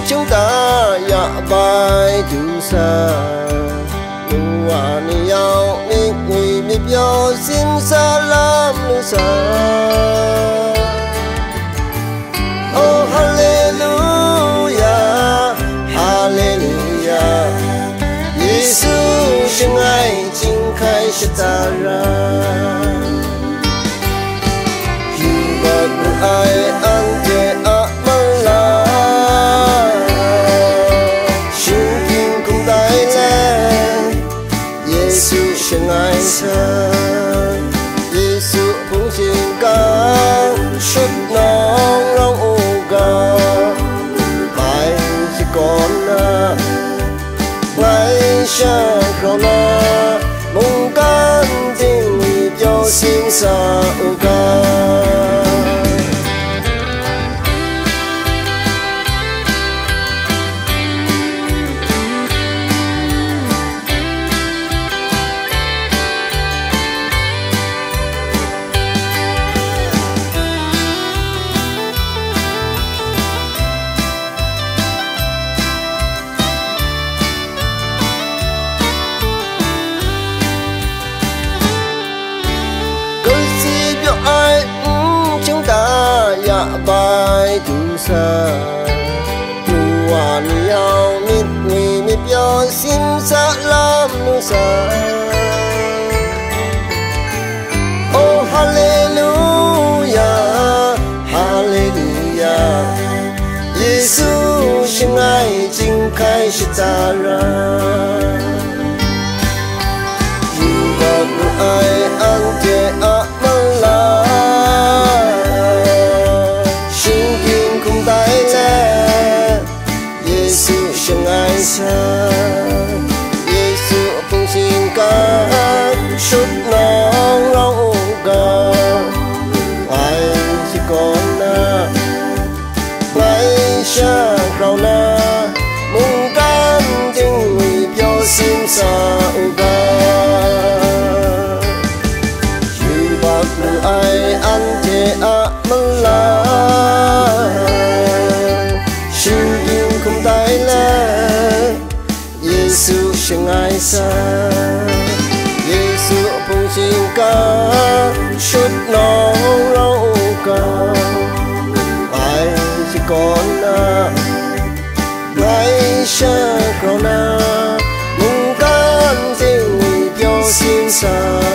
chúng ta ya bài tu sa nuwa ni yao mi ngui mi bio xin salam nu sa oh hallelujah hallelujah Giêsu chân ai chính khai sẽ ta ra dù bất ai ăn thế ạ măng la xin kim cùng tay lên Giêsu chân ai sa Giêsu phụng xin ca xuất nong rong u ga bài chỉ còn na ngày xa khâu na mong can tình yêu xin sa u ga bài tu sa nuwa ni yao mit ngui mi bio xin salam nu sa oh hallelujah hallelujah Giêsu chân ai chính khai sẽ ta ra dù bất ai ăn thế ạ măng la Giêsu phụng xin ca xuất nong rong ga ai chỉ còn na ngày xa khâu na mong can tình yêu xin sa ga dù bất ai ăn thế ạ măng la xin kim không tay lên Giêsu chân ai sa Giêsu phụng xin ca xuất nong rong ga ai chỉ còn na ngày xa khâu na mong can tình yêu xin sa